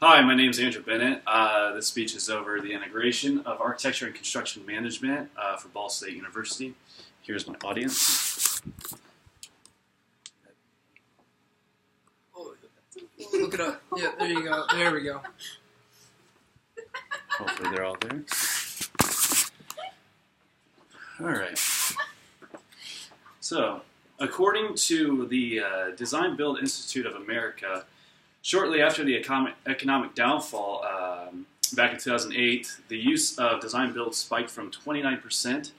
Hi, my name is Andrew Bennett. This speech is over the integration of architecture and construction management for Ball State University. Here's my audience. Oh, look it up. Yeah, there you go. There we go. Hopefully they're all there. All right. So, according to the Design Build Institute of America, shortly after the economic downfall back in 2008, the use of design build spiked from 29%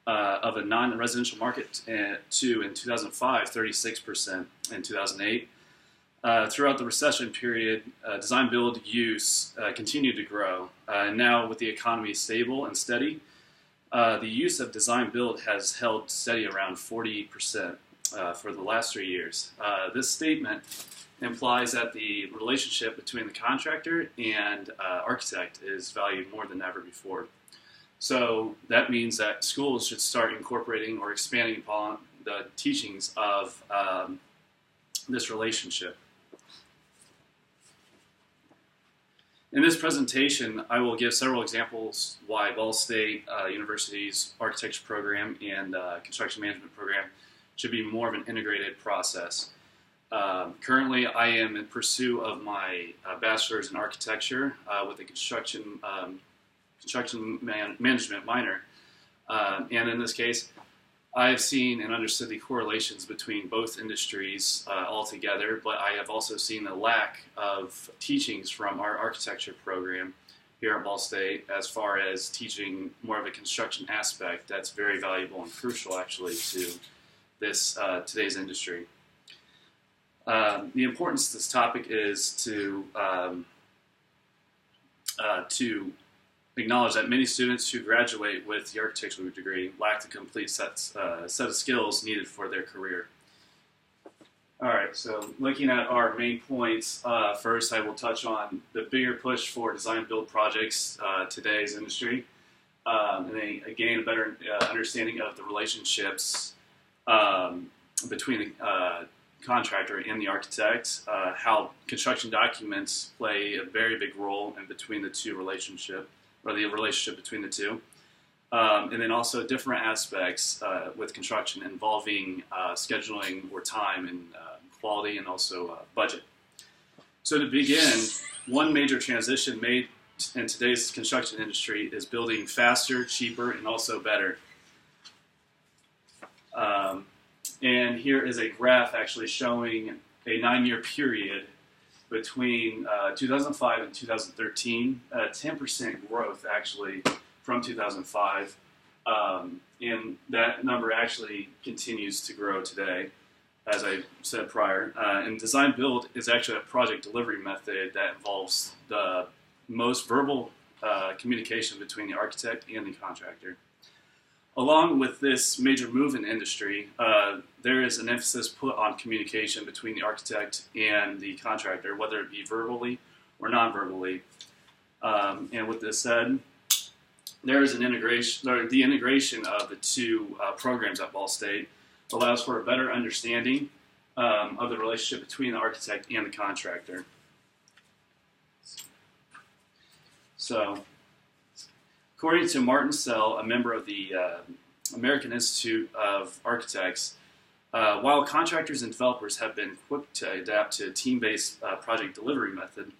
of a non-residential market to, in 2005, 36% in 2008. Throughout the recession period, design build use continued to grow. Now, with the economy stable and steady, the use of design build has held steady around 40% for the last 3 years. This statement implies that the relationship between the contractor and architect is valued more than ever before. So that means that schools should start incorporating or expanding upon the teachings of this relationship. In this presentation, I will give several examples why Ball State University's architecture program and construction management program should be more of an integrated process. Currently, I am in pursuit of my bachelor's in architecture with a construction management minor. And in this case, I've seen and understood the correlations between both industries altogether, but I have also seen the lack of teachings from our architecture program here at Ball State as far as teaching more of a construction aspect that's very valuable and crucial actually to this today's industry. The importance of this topic is to acknowledge that many students who graduate with the architectural degree lack the complete set of skills needed for their career. All right, so looking at our main points, first I will touch on the bigger push for design-build projects today's industry, and then again a better understanding of the relationships between the contractor and the architect, how construction documents play a very big role in between the two relationship, or the relationship between the two, and then also different aspects with construction involving scheduling or time and quality and also budget. So to begin, one major transition made in today's construction industry is building faster, cheaper, and also better. And here is a graph actually showing a 9-year period between 2005 and 2013, 10% growth actually from 2005. And that number actually continues to grow today, as I said prior. And design build is actually a project delivery method that involves the most verbal communication between the architect and the contractor. Along with this major move in industry, there is an emphasis put on communication between the architect and the contractor, whether it be verbally or non-verbally. And with this said, there is an integration, or the integration of the two programs at Ball State allows for a better understanding of the relationship between the architect and the contractor. So, according to Martin Sell, a member of the American Institute of Architects, while contractors and developers have been quick to adapt to a team-based project delivery method,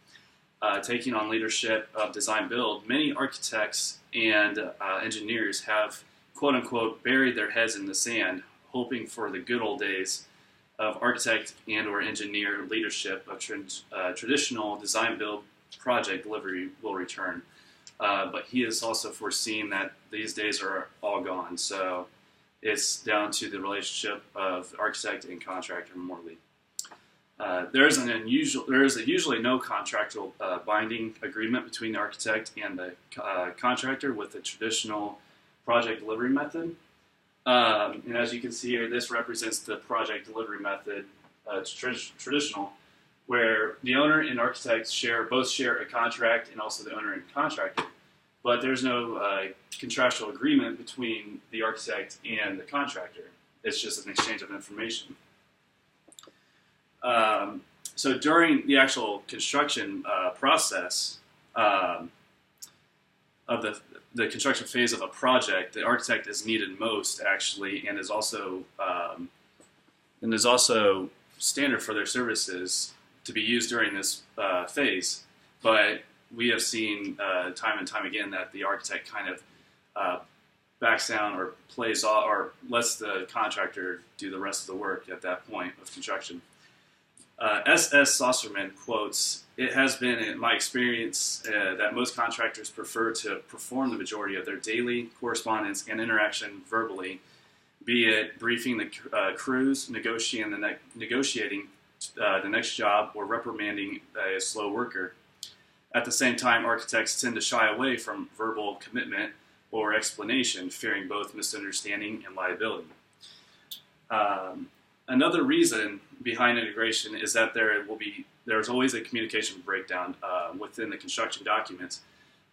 taking on leadership of design build, many architects and engineers have, quote-unquote, buried their heads in the sand, hoping for the good old days of architect and or engineer leadership of traditional design build project delivery will return. But he has also foreseen that these days are all gone. So it's down to the relationship of architect and contractor morally. There is usually no contractual binding agreement between the architect and the contractor with the traditional project delivery method. And as you can see here, this represents the project delivery method, traditional, where the owner and architect both share a contract, and also the owner and contractor. But there's no contractual agreement between the architect and the contractor. It's just an exchange of information. So during the actual construction process of the construction phase of a project, the architect is needed most actually, and is also standard for their services to be used during this phase. But we have seen time and time again that the architect kind of backs down or plays off or lets the contractor do the rest of the work at that point of construction. S.S. Saucerman quotes, "It has been in my experience that most contractors prefer to perform the majority of their daily correspondence and interaction verbally, be it briefing the crews, negotiating the next job, or reprimanding a slow worker. At the same time, architects tend to shy away from verbal commitment or explanation, fearing both misunderstanding and liability." Another reason behind integration is that there's always a communication breakdown within the construction documents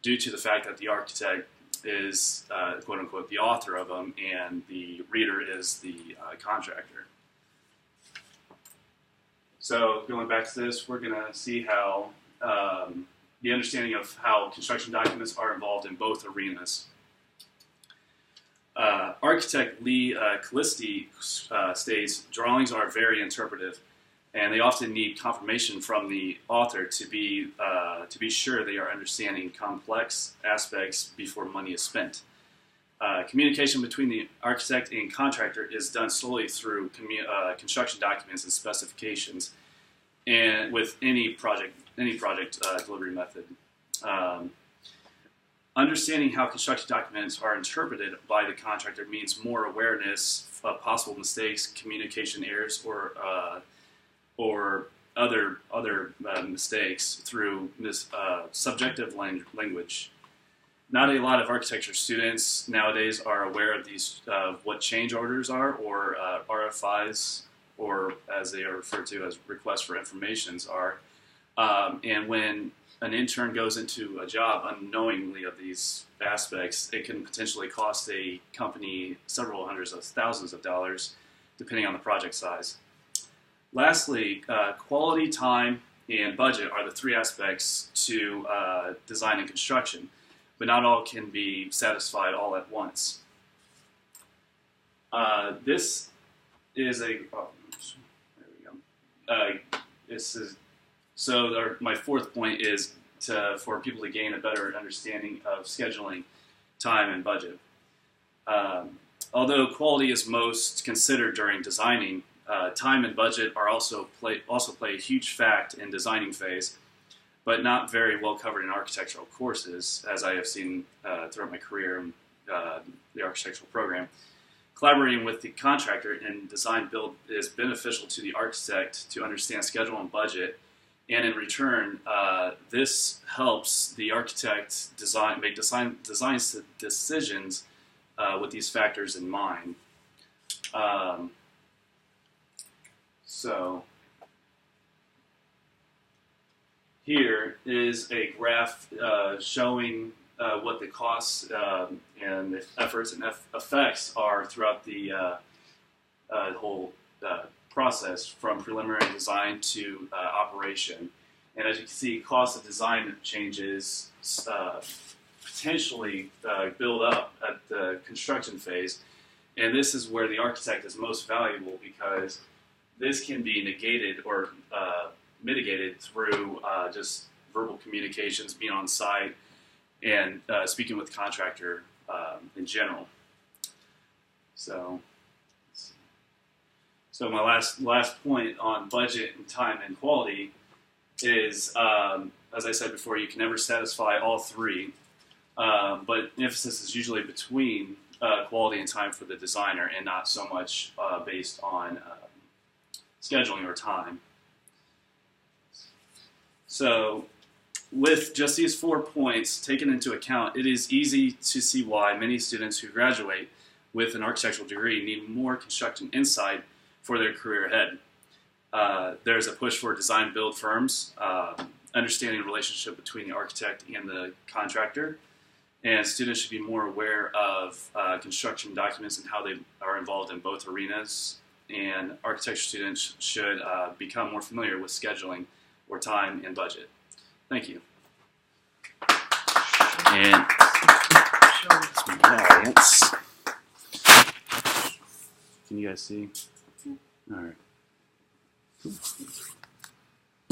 due to the fact that the architect is, quote unquote, the author of them and the reader is the contractor. So going back to this, we're going to see how the understanding of how construction documents are involved in both arenas. Architect Lee Callisti states, "Drawings are very interpretive, and they often need confirmation from the author to be sure they are understanding complex aspects before money is spent. Communication between the architect and contractor is done solely through construction documents and specifications, and with any project delivery method. Understanding how construction documents are interpreted by the contractor means more awareness of possible mistakes, communication errors, or other mistakes through this subjective language. Not a lot of architecture students nowadays are aware of these what change orders are, or RFIs, or as they are referred to as requests for informations are. And when an intern goes into a job unknowingly of these aspects, it can potentially cost a company several hundreds of thousands of dollars, depending on the project size. Lastly, quality, time, and budget are the three aspects to design and construction, but not all can be satisfied all at once. This is a, there we go. My fourth point is for people to gain a better understanding of scheduling, time, and budget. Although quality is most considered during designing, time and budget are also play a huge fact in designing phase, but not very well covered in architectural courses, as I have seen throughout my career in the architectural program. Collaborating with the contractor in design build is beneficial to the architect to understand schedule and budget. And in return, this helps the architect make design decisions with these factors in mind. So here is a graph showing what the costs and the efforts and effects are throughout the whole process, from preliminary design to operation. And as you can see, cost of design changes potentially build up at the construction phase. And this is where the architect is most valuable, because this can be negated or mitigated through just verbal communications, being on site, and speaking with the contractor in general. So my last point on budget and time and quality is, as I said before, you can never satisfy all three, but emphasis is usually between quality and time for the designer, and not so much based on scheduling or time. So with just these 4 points taken into account, it is easy to see why many students who graduate with an architectural degree need more construction insight for their career ahead. There's a push for design build firms, understanding the relationship between the architect and the contractor, and students should be more aware of construction documents and how they are involved in both arenas. and architecture students should become more familiar with scheduling or time and budget. Thank you. And some audience. Can you guys see? All right.